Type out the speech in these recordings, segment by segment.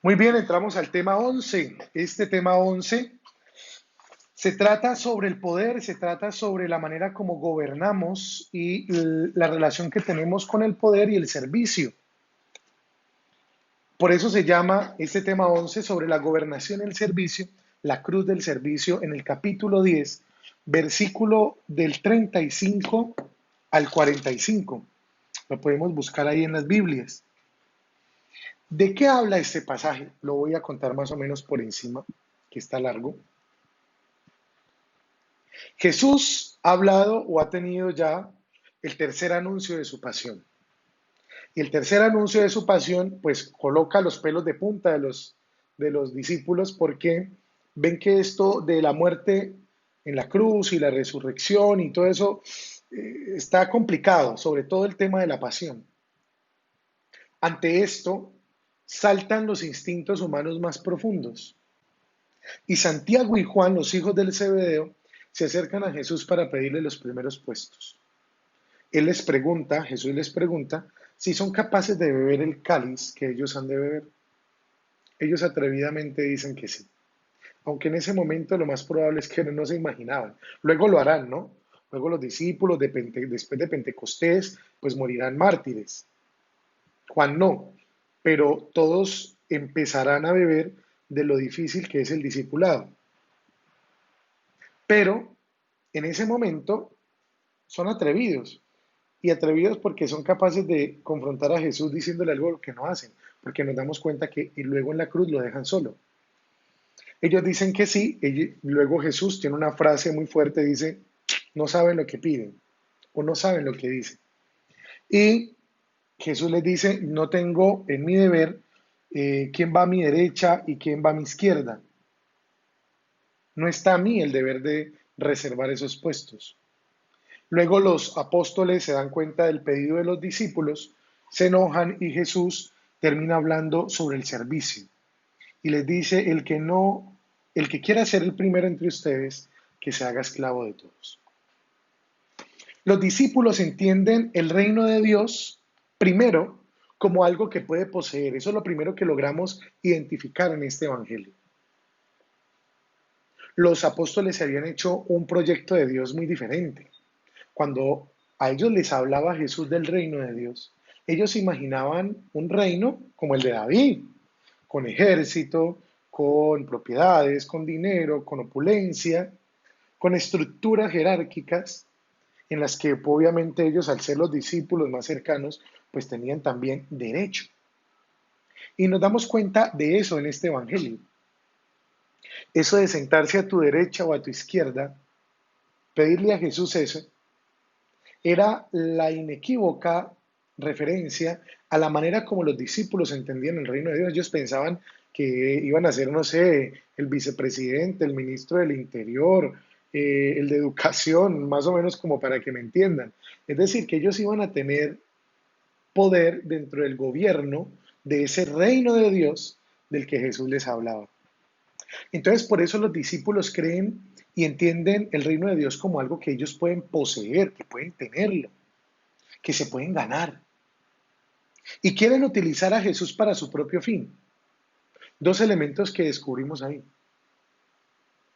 Muy bien, entramos al tema 11. Este tema 11 se trata sobre el poder, se trata sobre la manera como gobernamos y la relación que tenemos con el poder y el servicio. Por eso se llama este tema 11 sobre la gobernación y el servicio, la cruz del servicio en el capítulo 10, versículo del 35 al 45. Lo podemos buscar ahí en las Biblias. ¿De qué habla este pasaje? Lo voy a contar más o menos por encima, que está largo. Jesús ha hablado o ha tenido ya el tercer anuncio de su pasión. Y el tercer anuncio de su pasión, pues coloca los pelos de punta de los discípulos porque ven que esto de la muerte en la cruz y la resurrección y todo eso está complicado, sobre todo el tema de la pasión. Ante esto, saltan los instintos humanos más profundos. Y Santiago y Juan, los hijos del Zebedeo, se acercan a Jesús para pedirle los primeros puestos. Jesús les pregunta, si son capaces de beber el cáliz que ellos han de beber. Ellos atrevidamente dicen que sí, aunque en ese momento lo más probable es que no se imaginaban. Luego lo harán, ¿no? Luego los discípulos, después de Pentecostés, pues morirán mártires. Juan no, pero todos empezarán a beber de lo difícil que es el discipulado. Pero en ese momento son atrevidos, y atrevidos porque son capaces de confrontar a Jesús diciéndole algo que no hacen, porque nos damos cuenta que y luego en la cruz lo dejan solo. Ellos dicen que sí, y luego Jesús tiene una frase muy fuerte, dice, no saben lo que piden o no saben lo que dicen. Y Jesús les dice, no tengo en mi deber quién va a mi derecha y quién va a mi izquierda. No está a mí el deber de reservar esos puestos. Luego los apóstoles se dan cuenta del pedido de los discípulos, se enojan y Jesús termina hablando sobre el servicio. Y les dice, el que quiera ser el primero entre ustedes, que se haga esclavo de todos. Los discípulos entienden el reino de Dios primero como algo que puede poseer. Eso es lo primero que logramos identificar en este evangelio. Los apóstoles se habían hecho un proyecto de Dios muy diferente. Cuando a ellos les hablaba Jesús del reino de Dios, ellos imaginaban un reino como el de David, con ejército, con propiedades, con dinero, con opulencia, con estructuras jerárquicas en las que obviamente ellos, al ser los discípulos más cercanos, pues tenían también derecho. Y nos damos cuenta de eso en este Evangelio. Eso de sentarse a tu derecha o a tu izquierda, pedirle a Jesús eso, era la inequívoca referencia a la manera como los discípulos entendían el reino de Dios. Ellos pensaban que iban a ser, no sé, el vicepresidente, el ministro del Interior, el de Educación, más o menos como para que me entiendan. Es decir, que ellos iban a tener poder dentro del gobierno de ese reino de Dios del que Jesús les hablaba. Entonces, por eso los discípulos creen y entienden el reino de Dios como algo que ellos pueden poseer, que pueden tenerlo, que se pueden ganar. Y quieren utilizar a Jesús para su propio fin. Dos elementos que descubrimos ahí.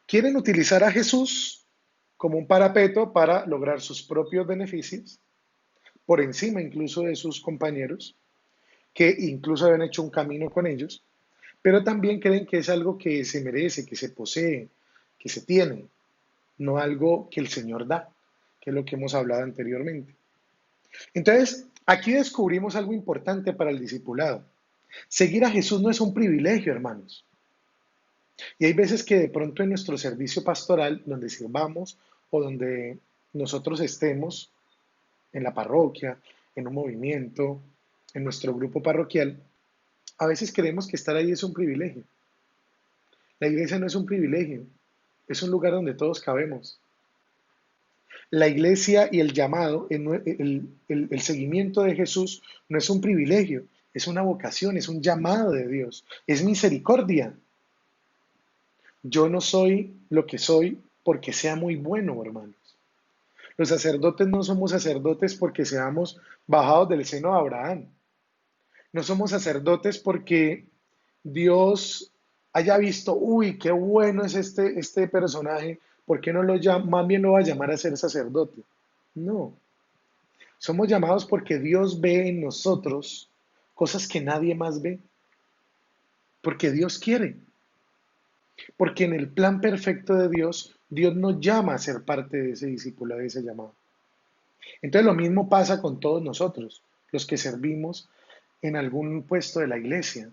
Quieren utilizar a Jesús como un parapeto para lograr sus propios beneficios, por encima incluso de sus compañeros, que incluso habían hecho un camino con ellos, pero también creen que es algo que se merece, que se posee, que se tiene, no algo que el Señor da, que es lo que hemos hablado anteriormente. Entonces, aquí descubrimos algo importante para el discipulado. Seguir a Jesús no es un privilegio, hermanos. Y hay veces que de pronto en nuestro servicio pastoral, donde sirvamos o donde nosotros estemos, en la parroquia, en un movimiento, en nuestro grupo parroquial, a veces creemos que estar ahí es un privilegio. La iglesia no es un privilegio, es un lugar donde todos cabemos. La iglesia y el llamado, el seguimiento de Jesús no es un privilegio, es una vocación, es un llamado de Dios, es misericordia. Yo no soy lo que soy porque sea muy bueno, hermanos. Los sacerdotes no somos sacerdotes porque seamos bajados del seno de Abraham. No somos sacerdotes porque Dios haya visto, uy, qué bueno es este personaje, ¿por qué no lo llama, más bien lo va a llamar a ser sacerdote? No, somos llamados porque Dios ve en nosotros cosas que nadie más ve, porque Dios quiere, porque en el plan perfecto de Dios, Dios nos llama a ser parte de ese discípulo, de ese llamado. Entonces lo mismo pasa con todos nosotros, los que servimos en algún puesto de la iglesia.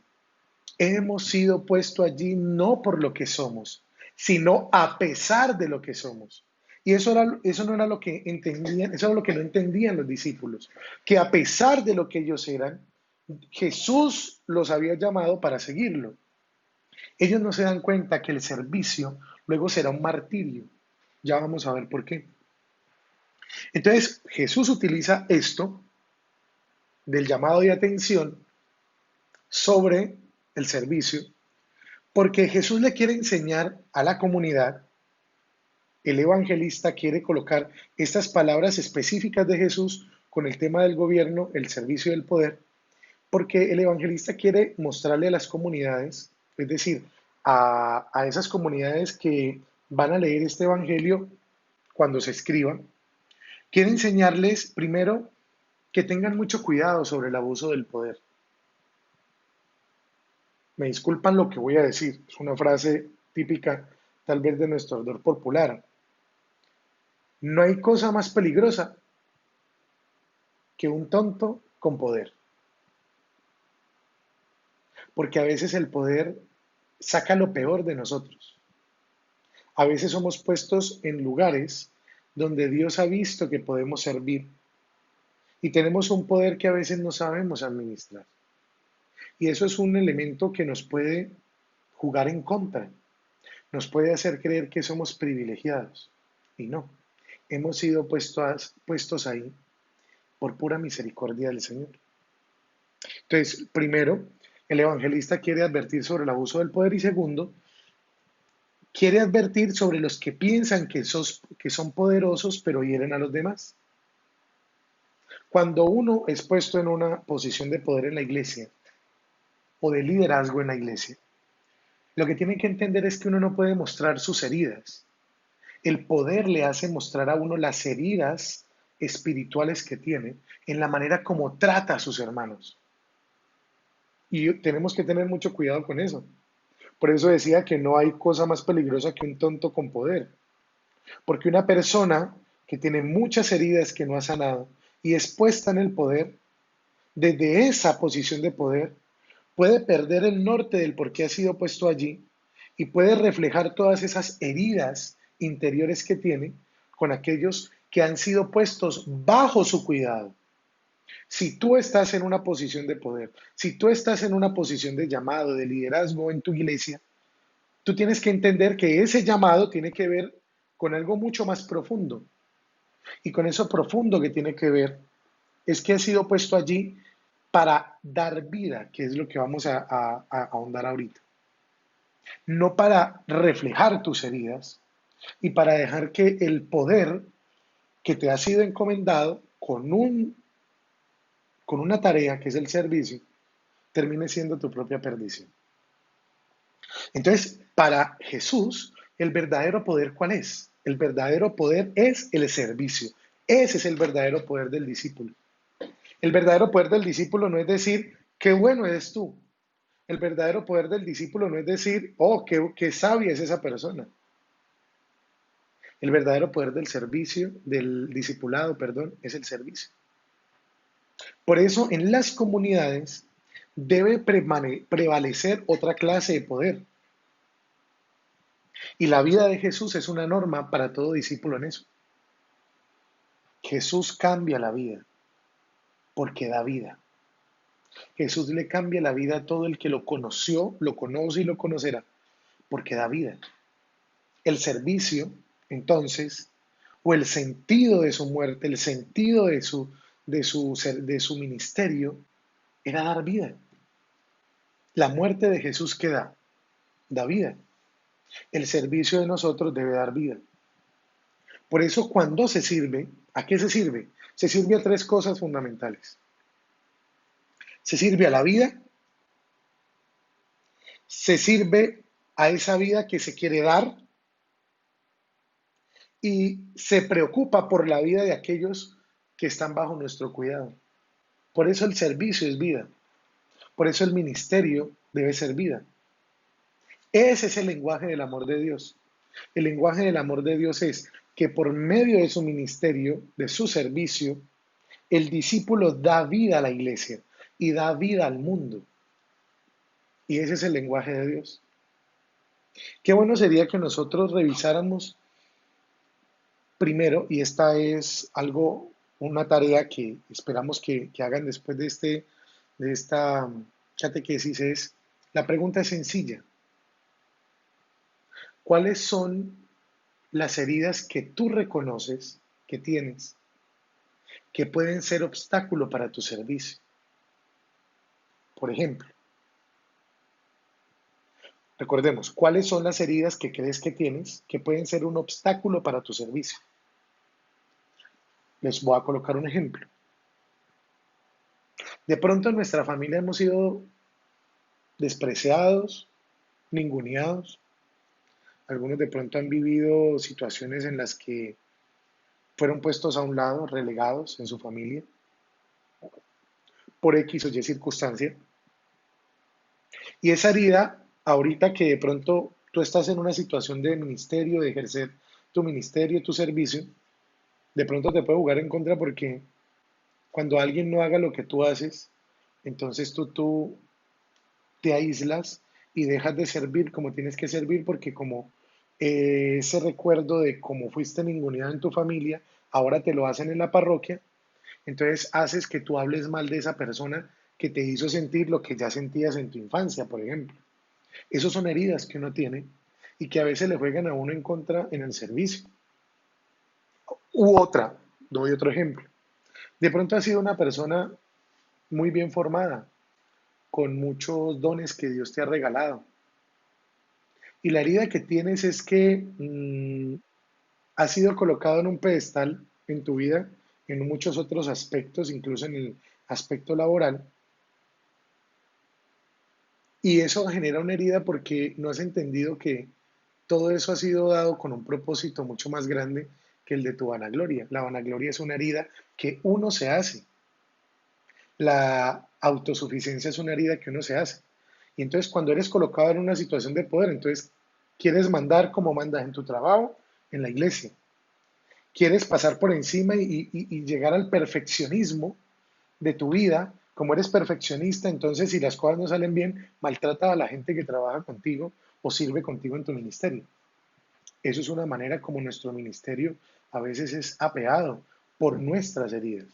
Hemos sido puestos allí no por lo que somos, sino a pesar de lo que somos. Y eso no era lo que entendían, eso era lo que no entendían los discípulos, que a pesar de lo que ellos eran, Jesús los había llamado para seguirlo. Ellos no se dan cuenta que el servicio luego será un martirio. Ya vamos a ver por qué. Entonces, Jesús utiliza esto del llamado de atención sobre el servicio, porque Jesús le quiere enseñar a la comunidad, el evangelista quiere colocar estas palabras específicas de Jesús con el tema del gobierno, el servicio y el poder, porque el evangelista quiere mostrarle a las comunidades, es decir, a esas comunidades que van a leer este evangelio cuando se escriba, quiere enseñarles primero que tengan mucho cuidado sobre el abuso del poder. Me disculpan lo que voy a decir, es una frase típica tal vez de nuestro ardor popular. No hay cosa más peligrosa que un tonto con poder, porque a veces el poder saca lo peor de nosotros. A veces somos puestos en lugares donde Dios ha visto que podemos servir y tenemos un poder que a veces no sabemos administrar. Y eso es un elemento que nos puede jugar en contra, nos puede hacer creer que somos privilegiados. Y no, hemos sido puestos ahí por pura misericordia del Señor. Entonces, primero, el evangelista quiere advertir sobre el abuso del poder y segundo, quiere advertir sobre los que piensan que son poderosos pero hieren a los demás. Cuando uno es puesto en una posición de poder en la iglesia o de liderazgo en la iglesia, lo que tienen que entender es que uno no puede mostrar sus heridas. El poder le hace mostrar a uno las heridas espirituales que tiene en la manera como trata a sus hermanos. Y tenemos que tener mucho cuidado con eso. Por eso decía que no hay cosa más peligrosa que un tonto con poder. Porque una persona que tiene muchas heridas que no ha sanado y es puesta en el poder, desde esa posición de poder, puede perder el norte del por qué ha sido puesto allí y puede reflejar todas esas heridas interiores que tiene con aquellos que han sido puestos bajo su cuidado. Si tú estás en una posición de poder, si tú estás en una posición de llamado, de liderazgo en tu iglesia, tú tienes que entender que ese llamado tiene que ver con algo mucho más profundo. Y con eso profundo que tiene que ver es que ha sido puesto allí para dar vida, que es lo que vamos a ahondar ahorita. No para reflejar tus heridas y para dejar que el poder que te ha sido encomendado con una tarea que es el servicio, termine siendo tu propia perdición. Entonces, para Jesús, el verdadero poder, ¿cuál es? El verdadero poder es el servicio. Ese es el verdadero poder del discípulo. El verdadero poder del discípulo no es decir, qué bueno eres tú. El verdadero poder del discípulo no es decir, oh, qué sabia es esa persona. El verdadero poder del servicio, del discipulado, perdón, es el servicio. Por eso en las comunidades debe prevalecer otra clase de poder. Y la vida de Jesús es una norma para todo discípulo en eso. Jesús cambia la vida porque da vida. Jesús le cambia la vida a todo el que lo conoció, lo conoce y lo conocerá porque da vida. El servicio, entonces, o el sentido de su muerte, el sentido de su ministerio, era dar vida. La muerte de Jesús que da, da vida. El servicio de nosotros debe dar vida. Por eso cuando se sirve, ¿a qué se sirve? Se sirve a tres cosas fundamentales. Se sirve a la vida, se sirve a esa vida que se quiere dar y se preocupa por la vida de aquellos que están bajo nuestro cuidado. Por eso el servicio es vida. Por eso el ministerio debe ser vida. Ese es el lenguaje del amor de Dios. El lenguaje del amor de Dios es que por medio de su ministerio, de su servicio, el discípulo da vida a la iglesia y da vida al mundo. Y ese es el lenguaje de Dios. Qué bueno sería que nosotros revisáramos primero, y esta es algo, una tarea que esperamos que hagan después de esta catequesis, es, la pregunta es sencilla. ¿Cuáles son las heridas que tú reconoces que tienes que pueden ser obstáculo para tu servicio? Por ejemplo, recordemos, ¿cuáles son las heridas que crees que tienes que pueden ser un obstáculo para tu servicio? Les voy a colocar un ejemplo. De pronto en nuestra familia hemos sido despreciados, ninguneados. Algunos de pronto han vivido situaciones en las que fueron puestos a un lado, relegados en su familia, por X o Y circunstancia. Y esa herida, ahorita que de pronto tú estás en una situación de ministerio, de ejercer tu ministerio, tu servicio, de pronto te puede jugar en contra porque cuando alguien no haga lo que tú haces, entonces tú te aíslas y dejas de servir como tienes que servir porque como ese recuerdo de cómo fuiste ninguneado en tu familia, ahora te lo hacen en la parroquia, entonces haces que tú hables mal de esa persona que te hizo sentir lo que ya sentías en tu infancia, por ejemplo. Esas son heridas que uno tiene y que a veces le juegan a uno en contra en el servicio. U otra, doy otro ejemplo. De pronto has sido una persona muy bien formada, con muchos dones que Dios te ha regalado. Y la herida que tienes es que has sido colocado en un pedestal en tu vida, en muchos otros aspectos, incluso en el aspecto laboral, y eso genera una herida porque no has entendido que todo eso ha sido dado con un propósito mucho más grande que el de tu vanagloria. La vanagloria es una herida que uno se hace. La autosuficiencia es una herida que uno se hace. Y entonces cuando eres colocado en una situación de poder, entonces quieres mandar como mandas en tu trabajo, en la iglesia. Quieres pasar por encima y llegar al perfeccionismo de tu vida. Como eres perfeccionista, entonces si las cosas no salen bien, maltrata a la gente que trabaja contigo o sirve contigo en tu ministerio. Eso es una manera como nuestro ministerio a veces es apeado por nuestras heridas.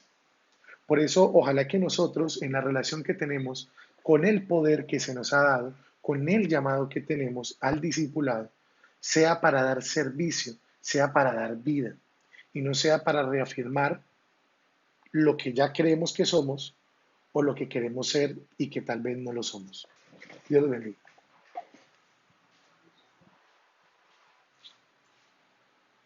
Por eso, ojalá que nosotros, en la relación que tenemos con el poder que se nos ha dado, con el llamado que tenemos al discipulado, sea para dar servicio, sea para dar vida, y no sea para reafirmar lo que ya creemos que somos o lo que queremos ser y que tal vez no lo somos. Dios los bendiga.